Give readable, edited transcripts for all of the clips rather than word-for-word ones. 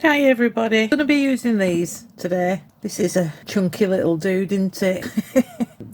Hi everybody, I'm going to be using these today. This is a chunky little dude, isn't it?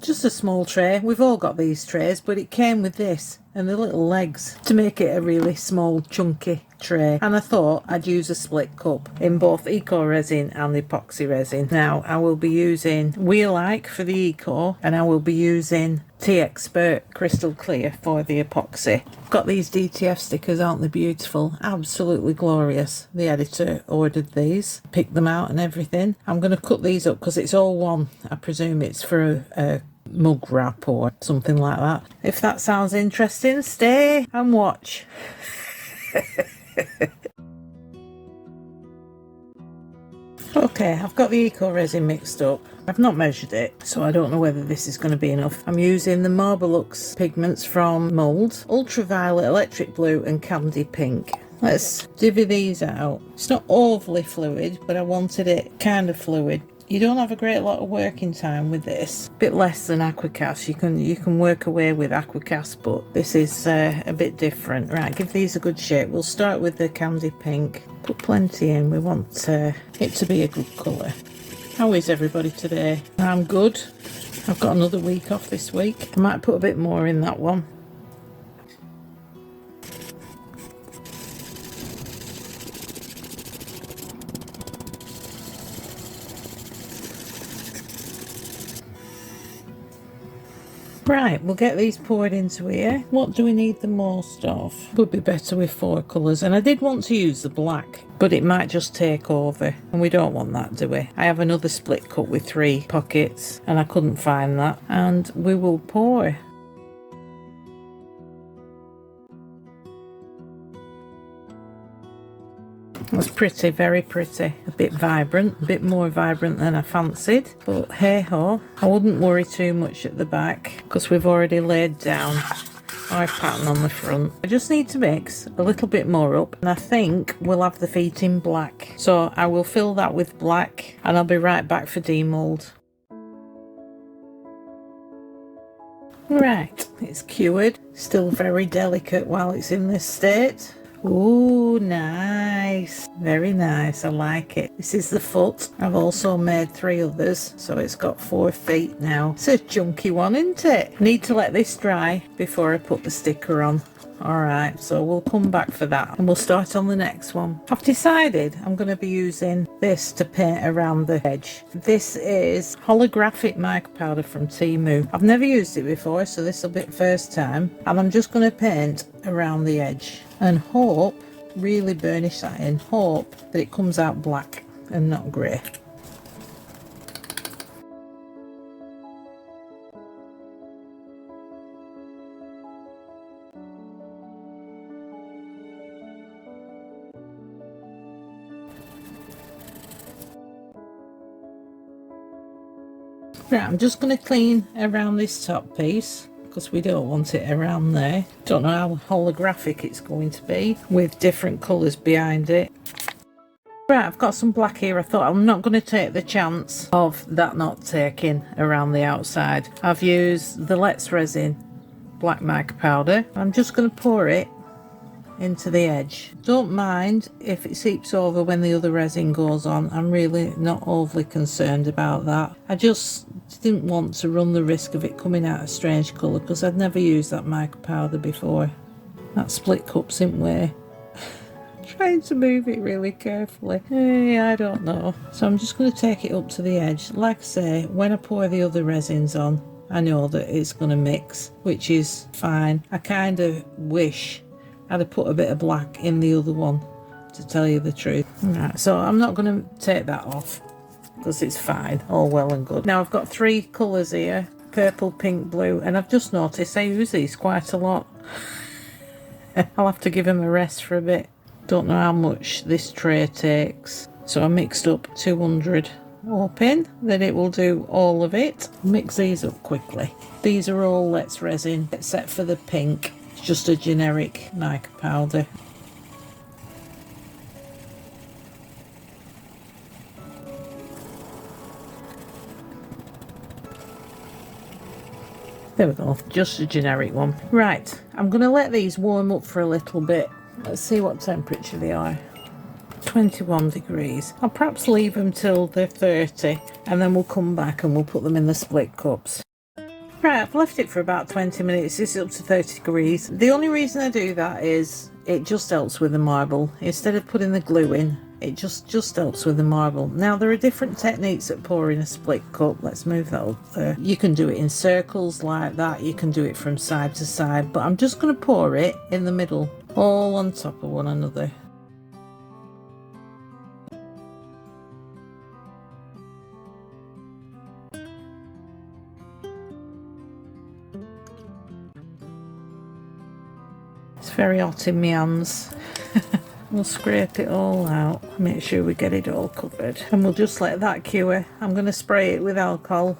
Just a small tray. We've all got these trays, but it came with this and the little legs to make it a really small chunky tray. And I thought I'd use a split cup in both eco resin and the epoxy resin. Now I will be using Wheel-like for the eco and I will be using Teexpert crystal clear for the epoxy. Got these DTF stickers, aren't they beautiful? Absolutely glorious. The editor ordered these, picked them out and everything. I'm going to cut these up because it's all one. I presume it's for a mug wrap or something like that. If that sounds interesting, stay and watch. Okay, I've got the eco resin mixed up. I've not measured it, so I don't know whether this is going to be enough. I'm using the Marblux pigments from Mould, Ultraviolet, Electric Blue and Candy Pink. Let's divvy these out. It's not overly fluid, but I wanted it kind of fluid. You don't have a great lot of working time with this. A bit less than Aquacast. You can work away with Aquacast, but this is a bit different. Right, give these a good shake. We'll start with the Candy Pink. Put plenty in. We want it to be a good colour. How is everybody today? I'm good. I've got another week off this week. I might put a bit more in that one. Right, we'll get these poured into here. What do we need the most of? Would be better with 4 colours. And I did want to use the black, but it might just take over. And we don't want that, do we? I have another split cup with 3 pockets and I couldn't find that. And we will pour. That's pretty, very pretty. A bit vibrant, a bit more vibrant than I fancied. But hey ho, I wouldn't worry too much at the back because we've already laid down our pattern on the front. I just need to mix a little bit more up and I think we'll have the feet in black. So I will fill that with black and I'll be right back for demould. Right, it's cured. Still very delicate while it's in this state. Ooh, nice. Very nice. I like it. This is the foot. I've also made 3 others, so it's got 4 feet now. It's a chunky one, isn't it? Need to let this dry before I put the sticker on. Alright, so we'll come back for that and we'll start on the next one. I've decided I'm going to be using this to paint around the edge. This is holographic mica powder from Temu. I've never used it before, so this will be the first time. And I'm just going to paint around the edge and hope, really burnish that in, hope that it comes out black and not grey. Right, I'm just going to clean around this top piece because we don't want it around there. Don't know how holographic it's going to be with different colours behind it. Right, I've got some black here. I thought I'm not going to take the chance of that not taking around the outside. I've used the Let's Resin black mica powder. I'm just going to pour it into the edge. Don't mind if it seeps over when the other resin goes on. I'm really not overly concerned about that. I just didn't want to run the risk of it coming out a strange colour because I'd never used that mica powder before. That split cup's in way. Trying to move it really carefully. I don't know. So I'm just going to take it up to the edge. Like I say, when I pour the other resins on, I know that it's going to mix, which is fine. I kind of wish I'd have put a bit of black in the other one, to tell you the truth. Right, so I'm not going to take that off because it's fine, all well and good. Now I've got 3 colours here, purple, pink, blue, and I've just noticed I use these quite a lot. I'll have to give them a rest for a bit. Don't know how much this tray takes. So I mixed up 200, hoping that it will do all of it. Mix these up quickly. These are all Let's Resin, except for the pink. It's just a generic mica powder. There we go, just a generic one. Right, I'm going to let these warm up for a little bit. Let's see what temperature they are. 21 degrees. I'll perhaps leave them till they're 30 and then we'll come back and we'll put them in the split cups. Right, I've left it for about 20 minutes. This is up to 30 degrees. The only reason I do that is it just helps with the marble. Instead of putting the glue in, it just helps with the marble. Now, there are different techniques at pouring a split cup. Let's move that up there. You can do it in circles like that. You can do it from side to side, but I'm just going to pour it in the middle, all on top of one another. It's very hot in my hands. We'll scrape it all out, make sure we get it all covered, and we'll just let that cure. I'm going to spray it with alcohol,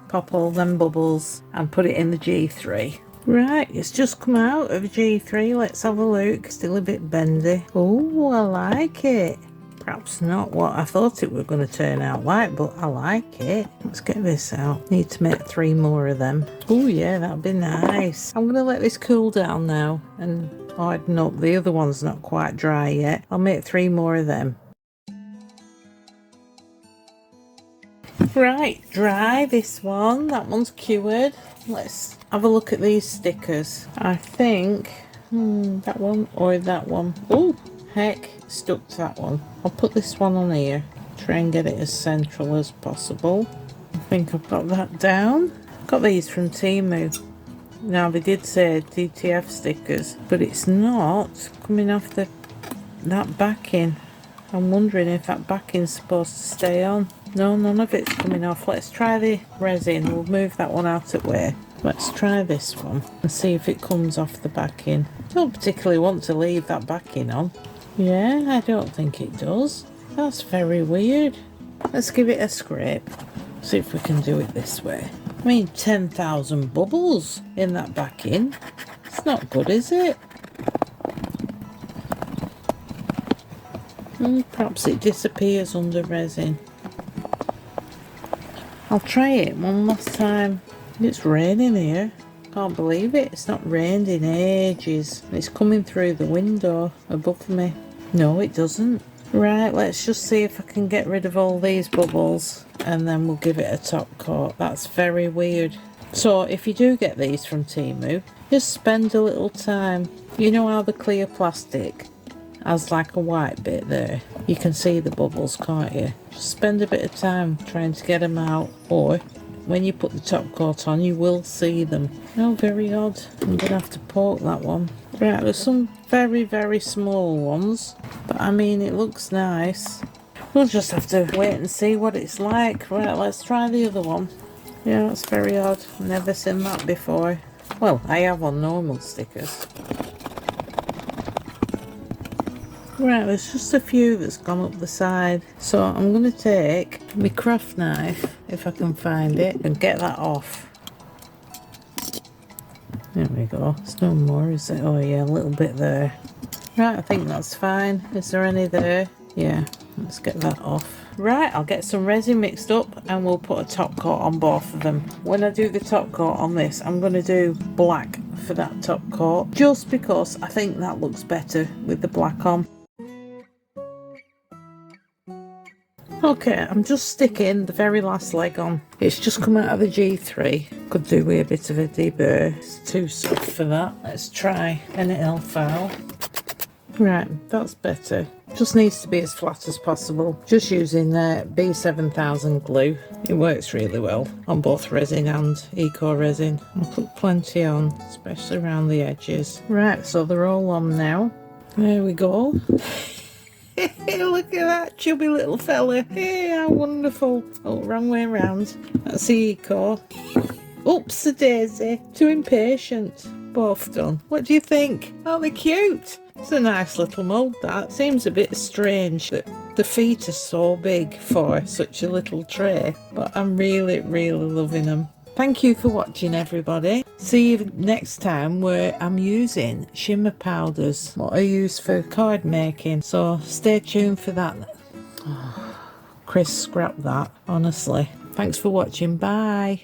pop all them bubbles and put it in the G3. Right, it's just come out of G3. Let's have a look. Still a bit bendy. Oh, I like it. Perhaps not what I thought it were going to turn out like, but I like it. Let's get this out. Need to make 3 more of them. Oh yeah, that'd be nice. I'm going to let this cool down now and harden up. The other one's not quite dry yet. I'll make 3 more of them. Right, dry this one. That one's cured. Let's have a look at these stickers. I think that one or that one. Oh, heck, stuck to that one. I'll put this one on here. Try and get it as central as possible. I think I've got that down. Got these from Temu. Now, they did say DTF stickers, but it's not coming off that backing. I'm wondering if that backing's supposed to stay on. No, none of it's coming off. Let's try the resin. We'll move that one out of the way. Let's try this one and see if it comes off the backing. Don't particularly want to leave that backing on. Yeah, I don't think it does. That's very weird. Let's give it a scrape. See if we can do it this way. I mean, 10,000 bubbles in that backing. It's not good, is it? Perhaps it disappears under resin. I'll try it one last time. It's raining here. Can't believe it. It's not rained in ages. It's coming through the window above me. No, it doesn't. Right, let's just see if I can get rid of all these bubbles and then we'll give it a top coat. That's very weird. So if you do get these from Temu, just spend a little time. You know how the clear plastic has like a white bit there? You can see the bubbles, can't you? Just spend a bit of time trying to get them out, or when you put the top coat on you will see them. Oh, very odd. I'm gonna have to poke that one. Right, there's some very, very small ones, but I mean, it looks nice. We'll just have to wait and see what it's like. Right, let's try the other one. Yeah, that's very odd. Never seen that before. Well, I have on normal stickers. Right, there's just a few that's gone up the side. So I'm going to take my craft knife, if I can find it, and get that off. There we go. There's no more, is it? Oh yeah, a little bit there. Right, I think that's fine. Is there any there? Yeah, let's get that off. Right, I'll get some resin mixed up and we'll put a top coat on both of them. When I do the top coat on this, I'm going to do black for that top coat, just because I think that looks better with the black on. Okay, I'm just sticking the very last leg on. It's just come out of the G3. Could do with a bit of a deburr. It's too soft for that. Let's try NL file. Right, that's better. Just needs to be as flat as possible. Just using B7000 glue. It works really well on both resin and eco resin. I'll put plenty on, especially around the edges. Right, so they're all on now. There we go. Look at that chubby little fella. Hey, how wonderful. Oh, wrong way around. That's the eco. Oops, a daisy. Too impatient. Both done. What do you think? Aren't they cute? It's a nice little mould, that. Seems a bit strange that the feet are so big for such a little tray, but I'm really, really loving them. Thank you for watching, everybody. See you next time, where I'm using shimmer powders, what I use for card making. So stay tuned for that. Oh, Chris scrapped that, honestly. Thanks for watching. Bye.